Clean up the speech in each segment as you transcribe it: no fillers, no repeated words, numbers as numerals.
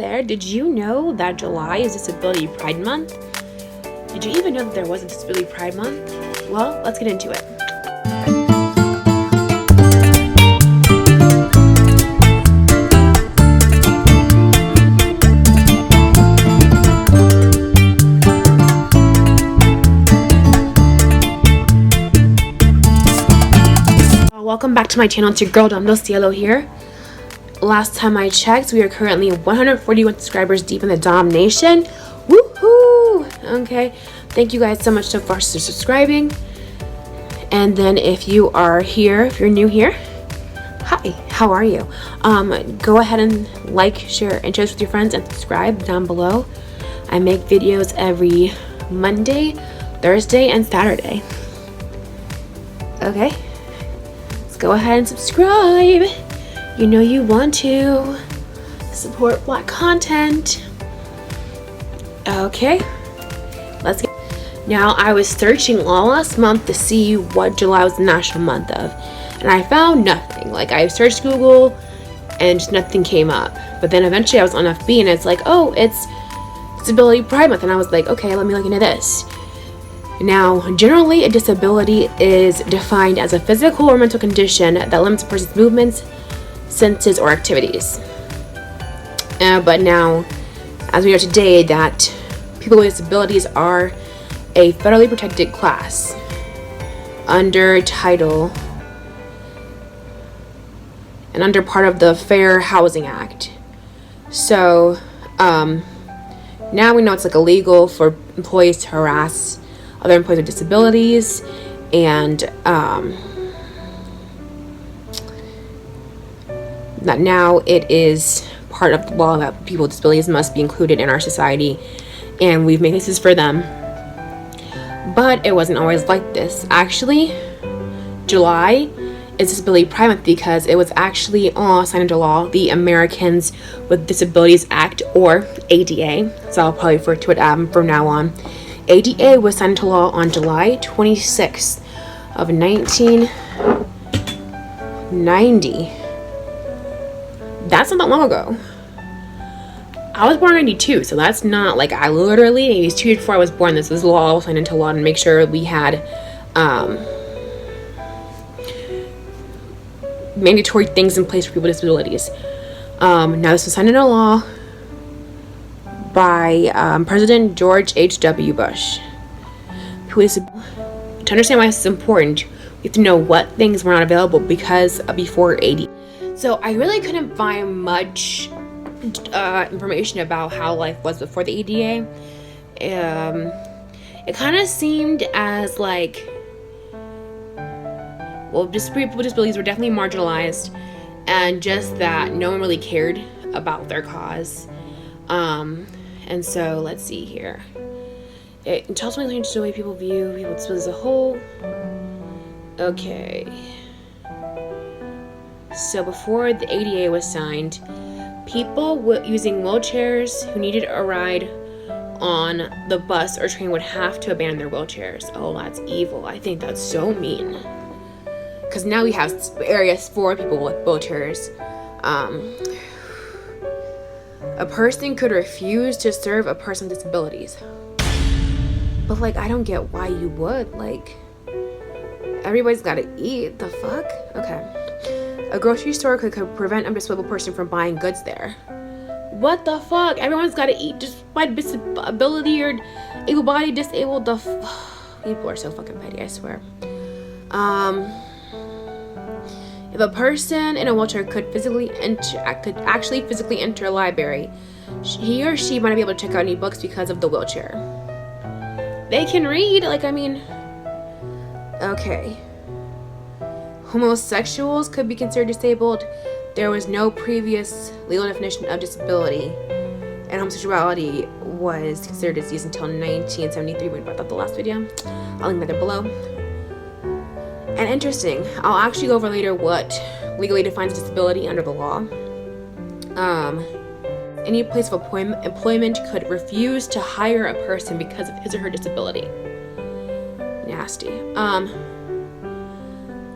there, did you know that July is Disability Pride Month? Did you even know that there was a Disability Pride Month? Well, let's get into it. Welcome back to my channel. It's your girl Dom Del Cielo here. Last time I checked, we are currently 141 subscribers deep in the Dom Nation. Woohoo! Okay, thank you guys so much so far for subscribing. And then if you are here, if you're new here, hi, how are you? Go ahead and like, share, and share this with your friends, and subscribe down below. I make videos every Monday, Thursday, and Saturday. Okay. Go ahead and subscribe. You know you want to support Black content. Okay, let's get. Now I was searching all last month to see what July was the national month of, and I found nothing. Like, I searched Google and just nothing came up. But then eventually I was on FB and it's like, oh, it's Disability Pride Month, and I was like, okay, let me look into this. Now, generally, a disability is defined as a physical or mental condition that limits a person's movements, senses, or activities. But now, as we know today, that people with disabilities are a federally protected class under Title and under part of the Fair Housing Act. So, now we know it's like illegal for employees to harass other employees with disabilities, and that now it is part of the law that people with disabilities must be included in our society, and we've made cases for them. But it wasn't always like this. Actually, July is Disability Pride Month because it was actually signed into law, the Americans with Disabilities Act, or ADA, so I'll probably refer to it from now on. ADA was signed into law on July 26th of 1990. That's not that long ago. I was born in 92, so that's not like I literally, it was 2 years before I was born. This law was signed into law to make sure we had mandatory things in place for people with disabilities. Now this was signed into law by President George H.W. Bush. To understand why this is important, we have to know what things were not available because before ADA. So I really couldn't find much information about how life was before the ADA. It kind of seemed as like, well, just people with disabilities were definitely marginalized, and just that no one really cared about their cause. And so let's see here. It tells me the way people view people with disabilities as a whole. Okay. So before the ADA was signed, people using wheelchairs who needed a ride on the bus or train would have to abandon their wheelchairs. Oh, that's evil. I think that's so mean. Because now we have areas for people with wheelchairs. A person could refuse to serve a person with disabilities. But, like, I don't get why you would. Like, everybody's gotta eat. The fuck? Okay. A grocery store could prevent a disabled person from buying goods there. What the fuck? Everyone's gotta eat just by disability or able-bodied, disabled. People are so fucking petty, I swear. If a person in a wheelchair could actually physically enter a library, he or she might not be able to check out any books because of the wheelchair. They can read, like, I mean, okay. Homosexuals could be considered disabled. There was no previous legal definition of disability, and homosexuality was considered a disease until 1973. We brought that the last video. I'll link that down below. And interesting, I'll actually go over later what legally defines disability under the law. Any place of employment could refuse to hire a person because of his or her disability. Nasty.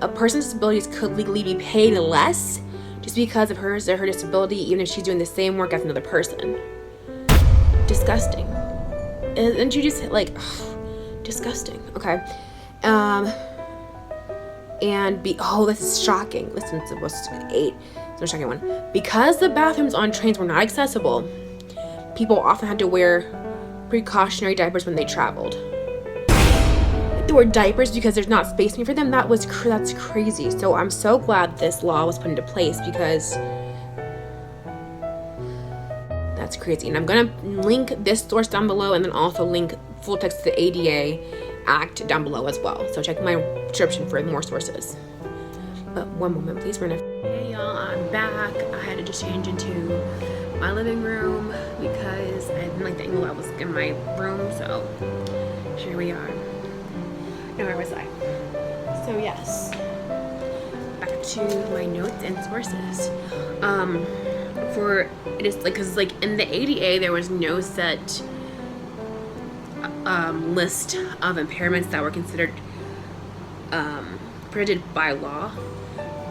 A person's disabilities could legally be paid less just because of hers or her disability, even if she's doing the same work as another person. Disgusting. And you just like, disgusting. Okay. This is shocking. Listen, it's supposed to be 8. It's a shocking one. Because the bathrooms on trains were not accessible, people often had to wear precautionary diapers when they traveled. There were diapers because there's not space for them. That's crazy. So I'm so glad this law was put into place, because that's crazy. And I'm gonna link this source down below, and then also link full text to the ADA Act down below as well. So check my description for more sources. But one moment, please. Hey y'all, I'm back. I had to just change into my living room because I didn't like the angle I was in my room. So here we are. Now, where was I? So yes, back to my notes and sources. For it is like, because like in the ADA there was no set list of impairments that were considered protected by law,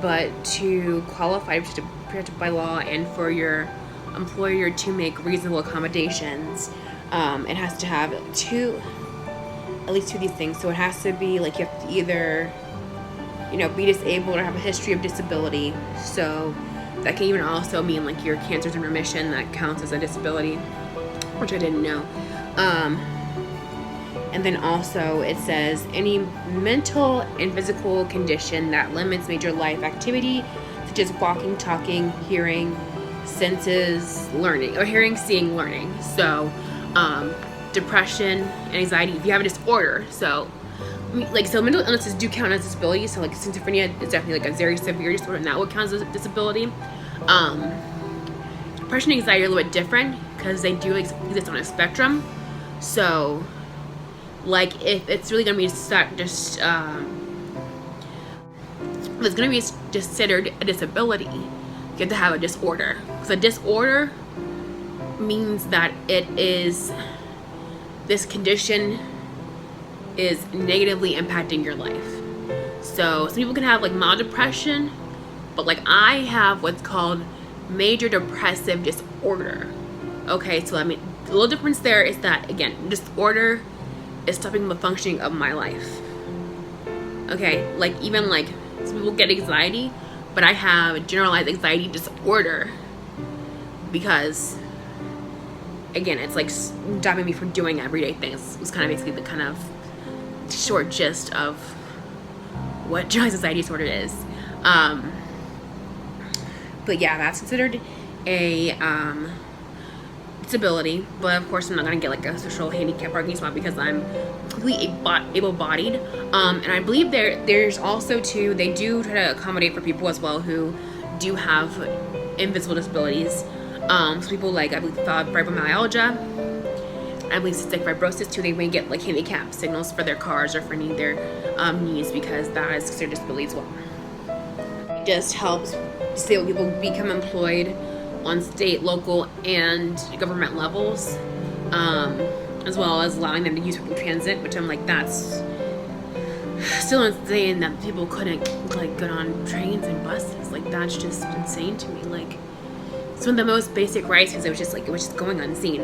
but to qualify to be protected by law and for your employer to make reasonable accommodations, it has to have at least two of these things. So it has to be like you have to either, be disabled or have a history of disability. So that can even also mean like your cancer's in remission, that counts as a disability, which I didn't know. And then also it says any mental and physical condition that limits major life activity, such as walking, talking, hearing, senses, learning, or hearing, seeing, learning. So depression, anxiety, if you have a disorder. So mental illnesses do count as disabilities. So like schizophrenia is definitely like a very severe disorder, and that would count as a disability. Depression and anxiety are a little bit different because they do exist on a spectrum. So like if it's really gonna be if it's gonna be considered a disability, you have to have a disorder. Because a disorder means that this condition is negatively impacting your life. So some people can have like mild depression, but like I have what's called major depressive disorder. Okay, so the little difference there is that, again, disorder is stopping the functioning of my life. Okay, like even like some people get anxiety, but I have generalized anxiety disorder because, again, it's like stopping me from doing everyday things. It's kind of basically the kind of short gist of what generalized anxiety disorder is. But yeah, that's considered a disability, but of course I'm not gonna get like a social handicap parking spot because I'm completely able-bodied. And I believe there's also they do try to accommodate for people as well who do have invisible disabilities. So people like, I believe, fibromyalgia, I believe cystic fibrosis too, they may get like handicap signals for their cars or for their needs, because that is considered disability as well. It just helps disabled people become employed on state, local, and government levels, as well as allowing them to use public transit, which I'm like, that's still insane that people couldn't like get on trains and buses. Like that's just insane to me. Like it's one of the most basic rights, because it was just going unseen.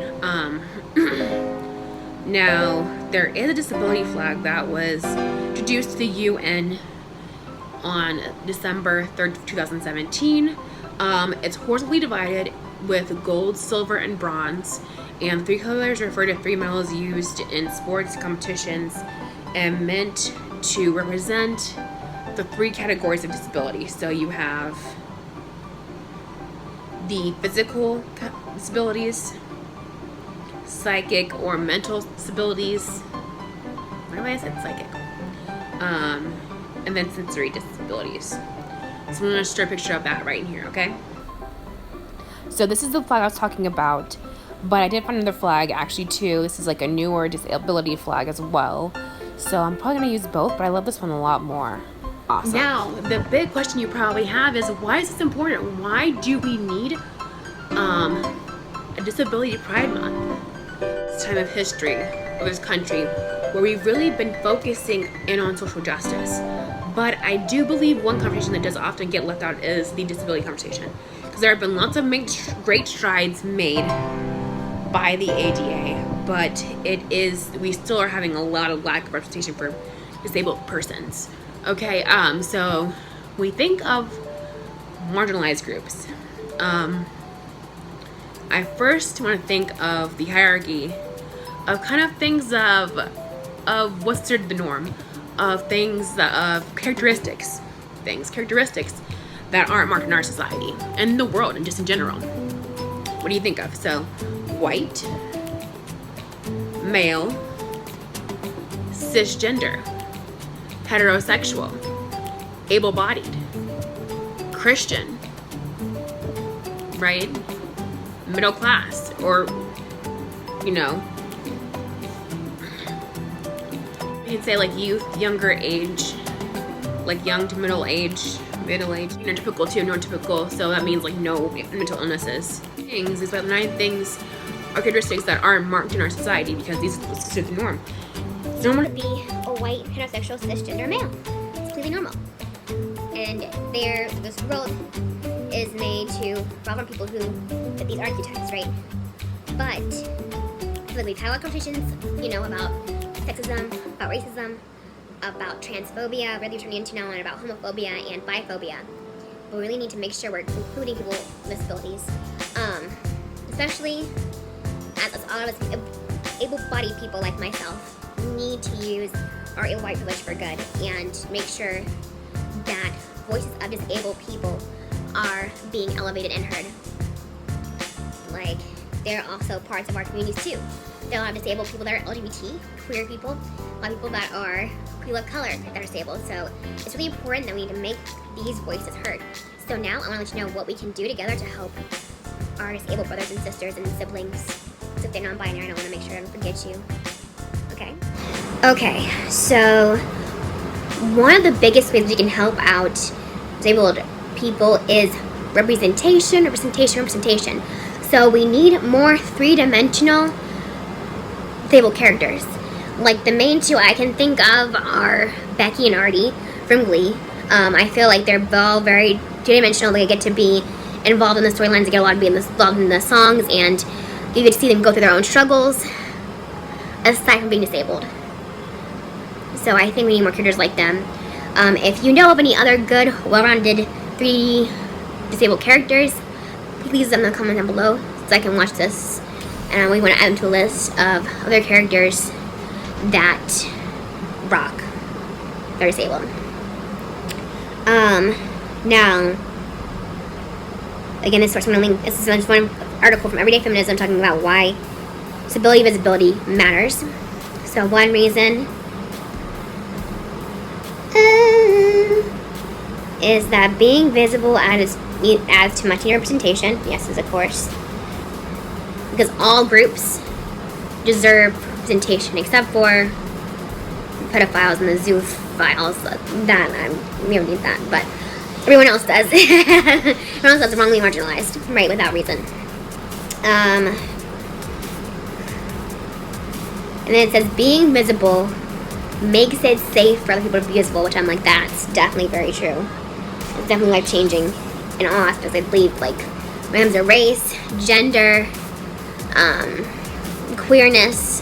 Now there is a disability flag that was introduced to the UN on December 3rd, 2017. It's horizontally divided with gold, silver, and bronze, and the 3 colors refer to 3 metals used in sports competitions and meant to represent the 3 categories of disability. So you have the physical disabilities, psychic or mental disabilities, what have I said, psychic, and then sensory disabilities. So I'm going to show a picture of that right in here, okay? So this is the flag I was talking about, but I did find another flag actually too. This is like a newer disability flag as well. So I'm probably going to use both, but I love this one a lot more. Awesome. Now, the big question you probably have is, why is this important? Why do we need a Disability Pride Month? This time of history of this country where we've really been focusing in on social justice. But I do believe one conversation that does often get left out is the disability conversation, because there have been lots of great strides made by the ADA, but we still are having a lot of lack of representation for disabled persons. Okay, so we think of marginalized groups. I first want to think of the hierarchy of kind of things of what's considered the norm, of things of characteristics that aren't marked in our society and the world and just in general. What do you think of? So, white, male, cisgender, heterosexual, able-bodied, Christian, right? Middle class, or, you know, you can say like youth, younger age, like young to middle age, neurotypical to neurotypical, so that means like no mental illnesses. These about 9 things are characteristics that aren't marked in our society because these are considered the norm. It's normal to be a white, heterosexual, cisgender male. It's completely normal. And this world is made to revolve around people who fit these archetypes, right? But we've had a lot of conversations, you know, about sexism, about racism, about transphobia, really turning into now, and about homophobia and biphobia. But we really need to make sure we're including people with disabilities, especially as all of us able-bodied people like myself need to use our able-bodied privilege for good and make sure that voices of disabled people are being elevated and heard. Like, they're also parts of our communities too. There are a lot of disabled people that are LGBT, queer people, a lot of people that are people of color that are disabled. So it's really important that we need to make these voices heard. So now I want to let you know what we can do together to help our disabled brothers and sisters and siblings. So if they're non-binary, I don't want to make sure I don't forget you. Okay? Okay, so one of the biggest ways we can help out disabled people is representation. So we need more three-dimensional disabled characters. Like the main 2 I can think of are Becky and Artie from Glee. I feel like they're all very two-dimensional. They get to be involved in the storylines. They get a lot to be involved in the songs, and you get to see them go through their own struggles aside from being disabled. So I think we need more characters like them. If you know of any other good, well-rounded 3D disabled characters, please leave them in the comment down below so I can watch this. And we want to add them to a list of other characters that rock. They're disabled. Now, again, this is one article from Everyday Feminism talking about why disability visibility matters. So one reason is that being visible adds to much needed representation. Yes, of course. Because all groups deserve representation except for pedophiles and the zoophiles. We don't need that, but everyone else does. Everyone else is wrongly marginalized, right, without reason. And then it says being visible makes it safe for other people to be visible, which I'm like, that's definitely very true. It's definitely life-changing in all aspects. I believe, like, when it comes to race, gender, queerness,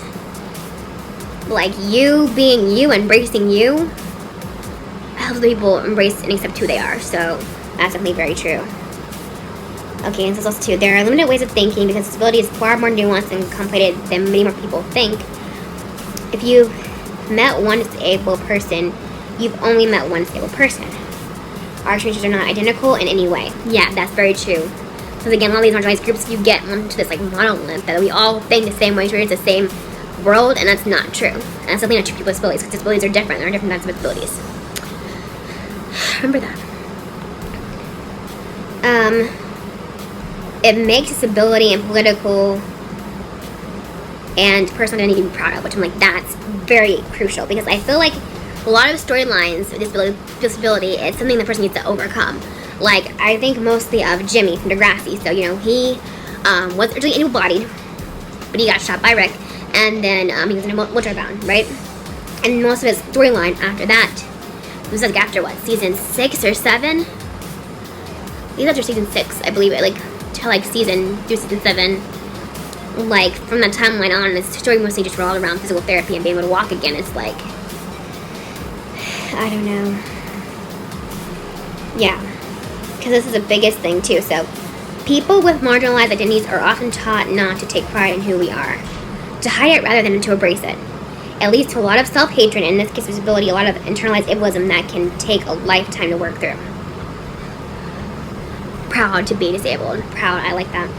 like you being you, embracing you, helps people embrace and accept who they are. So that's definitely very true. Okay, and so also too, there are limited ways of thinking because disability is far more nuanced and complicated than many more people think. If you've met one disabled person, you've only met one disabled person. Our experiences are not identical in any way. Yeah, that's very true. Because again, all these marginalized groups, you get onto this like monolith that we all think the same way, experience the same world, and that's not true. And that's definitely not true for people with disabilities, because disabilities are different. There are different types of disabilities. Remember that. It makes disability and political and personal identity to be proud of, which I'm like, that's very crucial, because I feel like a lot of storylines of disability is something the person needs to overcome. Like, I think mostly of Jimmy from Degrassi. So, you know, he was originally able-bodied, but he got shot by Rick, and then he was in a wheelchair bound, right? And most of his storyline after that This is like after what, season 6 or 7? These after season 6, I believe it, like to like season 7. Like from that timeline on, the story mostly just revolved around physical therapy and being able to walk again. It's like, I don't know. Yeah, because this is the biggest thing too. So people with marginalized identities are often taught not to take pride in who we are, to hide it rather than to embrace it. It leads to a lot of self-hatred, and in this case of disability, a lot of internalized ableism that can take a lifetime to work through. Proud to be disabled. Proud, I like that.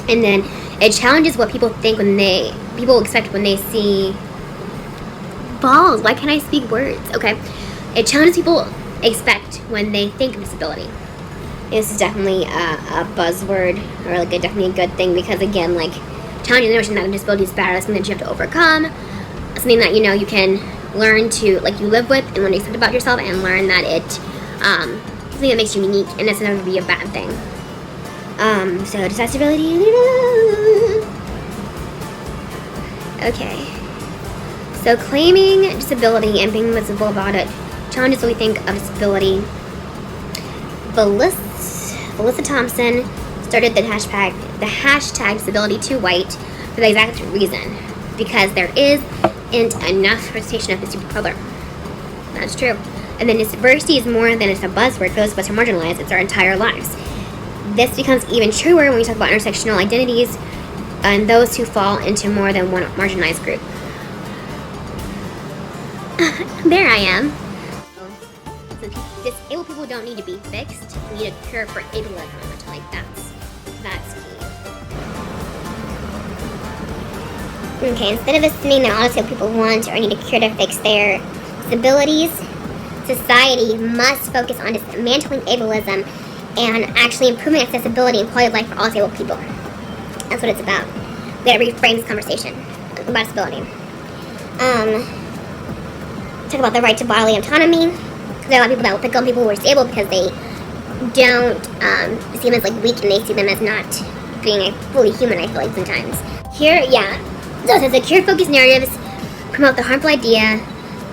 And then it challenges what people think people expect when they see balls. Why can't I speak words? Okay. It challenges people expect when they think of disability. This is definitely a buzzword, or like definitely a good thing, because again, like challenging the notion that a disability is bad, or something that you have to overcome, something that you can learn to like you live with and learn to accept about yourself, and learn that it something that makes you unique, and it's never be a bad thing. So disability. Okay. So claiming disability and being visible about it challenges what we think of disability. Melissa Thompson started the hashtag disability2white for the exact reason, because there isn't enough representation of this group of color. That's true. And then diversity is more than just a buzzword for those of us who are marginalized. It's our entire lives. This becomes even truer when we talk about intersectional identities and those who fall into more than one marginalized group. There I am. So disabled people don't need to be fixed. We need a cure for ableism, which like that's key. Okay, instead of assuming that all disabled people want or need a cure to fix their disabilities, society must focus on dismantling ableism and actually improving accessibility and quality of life for all disabled people. That's what it's about. We gotta reframe this conversation about disability. Talk about the right to bodily autonomy. There are a lot of people that will pick on people who are disabled because they don't see them as like weak, and they see them as not being fully human, I feel like sometimes. Here, yeah. So it says secure-focused narratives promote the harmful idea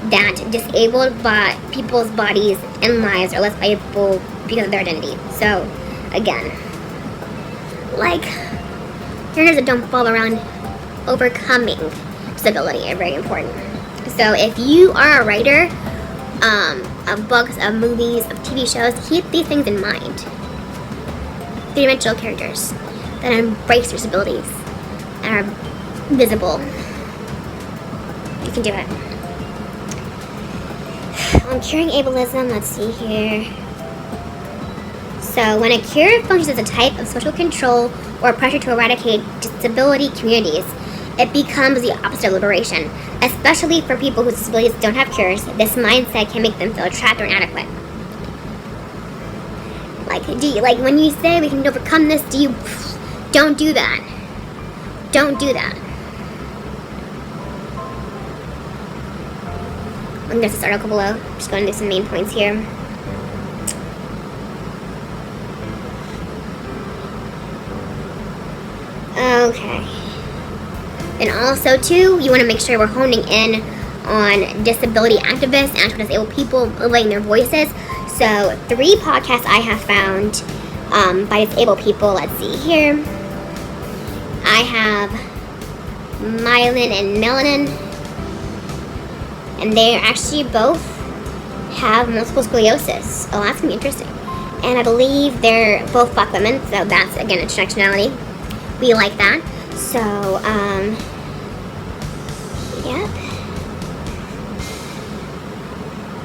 that disabled people's bodies and lives are less valuable because of their identity. So, again, like, narratives that don't fall around overcoming disability are very important. So if you are a writer of books, of movies, of TV shows, keep these things in mind. Three-dimensional characters that embrace their disabilities and are visible. You can do it. On curing ableism, let's see here. So when a cure functions as a type of social control or pressure to eradicate disability communities, it becomes the opposite of liberation. Especially for people whose disabilities don't have cures, this mindset can make them feel trapped or inadequate. Like, when you say we can overcome this, don't do that. Don't do that. There's this article below. Just going to some main points here. Okay. And also, too, you want to make sure we're honing in on disability activists and actual disabled people letting their voices. So, 3 podcasts I have found by disabled people. Let's see here. I have Myelin and Melanin. And they actually both have multiple sclerosis. Oh, that's going to be interesting. And I believe they're both Black women, so that's, again, intersectionality. We like that. So, yep.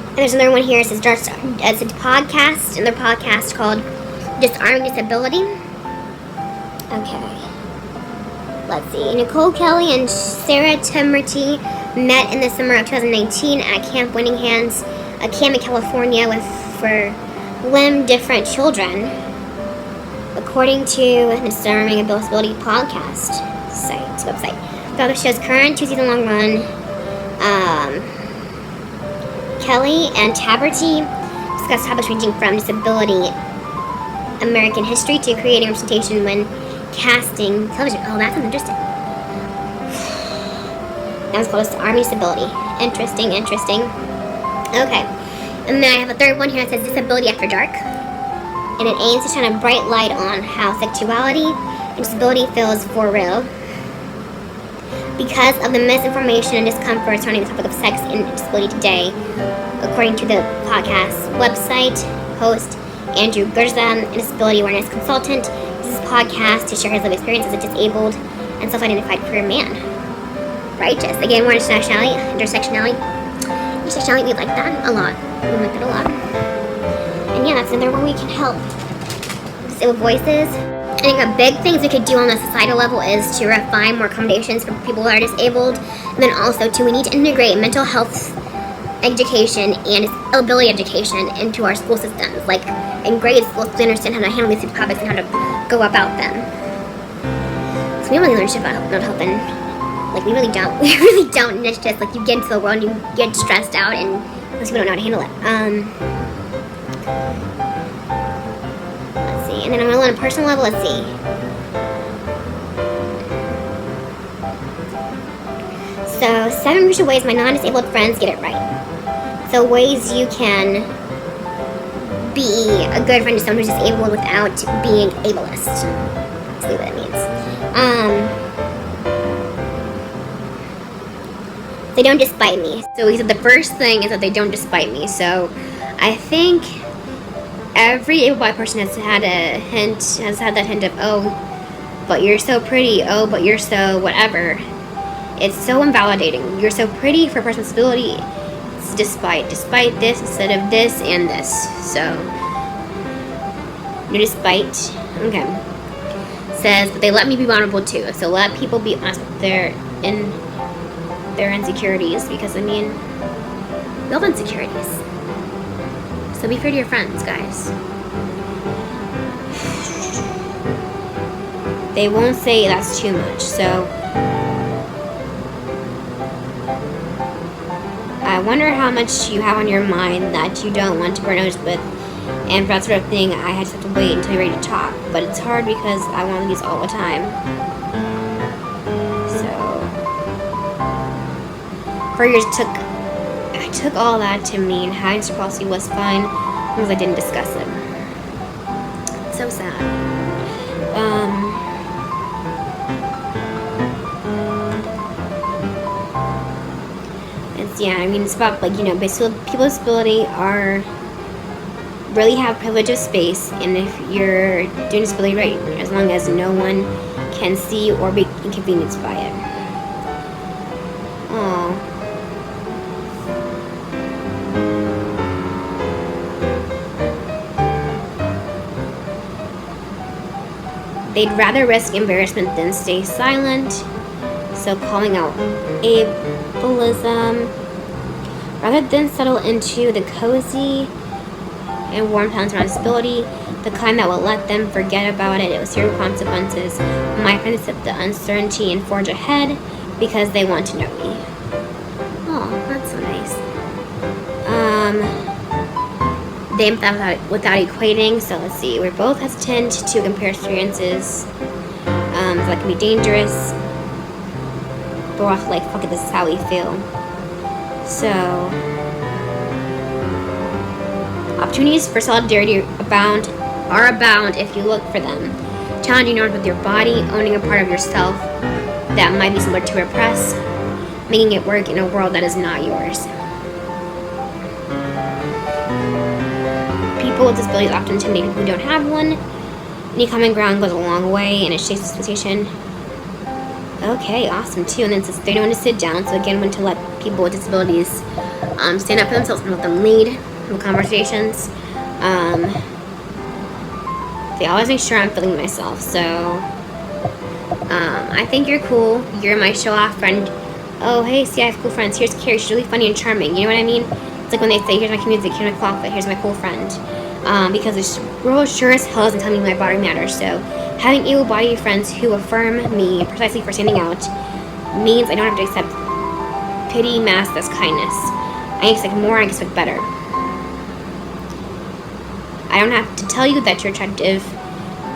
And there's another one here. It's a podcast, and their podcast called Disarm Disability. Okay. Let's see. Nicole Kelly and Sarah Temerty met in the summer of 2019 at Camp Winning Hands, a camp in California for limb-different children, according to the Disarm Disability podcast website. Throughout the show's current 2-season-long run, Kelly and Taberty discuss topics ranging from disability, American history, to creating representation when casting television. Oh, that sounds interesting. That was called Disarm Disability. Interesting. Okay. And then I have a third one here that says Disability After Dark. And it aims to shine a bright light on how sexuality and disability feels for real. Because of the misinformation and discomfort surrounding the topic of sex and disability today, according to the podcast website, host Andrew Gerza, a disability awareness consultant, uses this podcast to share his lived experience as a disabled and self-identified queer man. Righteous. Again, more intersectionality. Intersectionality, we like that a lot. We like that a lot. And yeah, that's another one we can help disabled voices. I think a big things we could do on the societal level is to refine more accommodations for people who are disabled. And then also, too, we need to integrate mental health education and disability education into our school systems. Like in grade school, to understand how to handle these topics and how to go about them. So we really learn shit about not helping. Like we really don't. We really don't. And it's just like you get into the world and you get stressed out and because we don't know how to handle it. And then on a personal level, let's see. So, 7 crucial ways my non-disabled friends get it right. So, ways you can be a good friend to someone who's disabled without being ableist. Let's see what that means. They don't despite me. So, he said the first thing is that they don't despite me. So, I think every able-bodied person has had that hint of, oh, but you're so pretty, oh, but you're so whatever. It's so invalidating. You're so pretty for a person with disability. It's despite this instead of this and this. So, no despite. Okay. Says, but they let me be vulnerable too. So let people be honest with their insecurities, because I mean, we all have insecurities. So be fair to your friends, guys. They won't say that's too much, so I wonder how much you have on your mind that you don't want to burn notice with, and for that sort of thing, I had to have to wait until you're ready to talk, but it's hard because I want these all the time. So, for years I took all that to mean having cerebral palsy was fine because I didn't discuss it. So sad. Yeah, I mean, it's about, like, you know, basically people with disability really have privilege of space, and if you're doing disability right, as long as no one can see or be inconvenienced by it. Oh. They'd rather risk embarrassment than stay silent, so calling out ableism, rather than settle into the cozy and warm tones around disability, the kind that will let them forget about it with zero consequences. My friends accept the uncertainty and forge ahead because they want to know me. Oh, that's so nice. They empathize without equating, so let's see. We're both hesitant to compare experiences. So that can be dangerous. But we're also like, fuck it, this is how we feel. So, opportunities for solidarity are abound if you look for them. Challenging norms with your body, owning a part of yourself that might be similar to repress, making it work in a world that is not yours. People with disabilities often intimidate people who don't have one. Any common ground goes a long way, and it shapes the sensation. Okay, awesome too. And then it says they don't want to sit down, so again, when to let people with disabilities stand up for themselves and let them lead the conversations. They always make sure I'm feeling myself. So I think you're cool. You're my show-off friend. Oh, hey, see, I have cool friends. Here's Carrie. She's really funny and charming. You know what I mean? It's like when they say, here's my music, here's my clock, but here's my cool friend. Because this world sure as hell isn't telling me my body matters. So having able-bodied friends who affirm me precisely for standing out means I don't have to accept pity masked as kindness. I expect more, I expect better. I don't have to tell you that you're attractive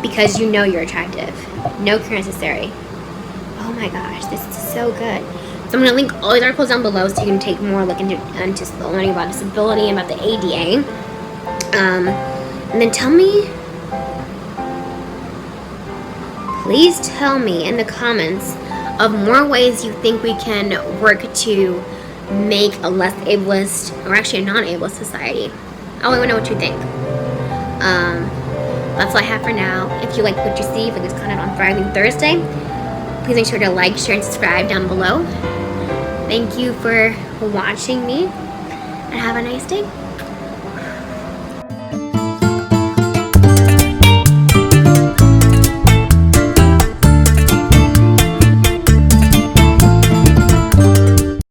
because you know you're attractive. No care necessary. Oh my gosh, this is so good. So I'm going to link all these articles down below so you can take more look into learning about disability and about the ADA. And then please tell me in the comments of more ways you think we can work to make a less ableist, or actually a non-ableist society. I want to know what you think. That's all I have for now. If you like what you see for this content on Friday and Thursday, please make sure to like, share, and subscribe down below. Thank you for watching me, and have a nice day.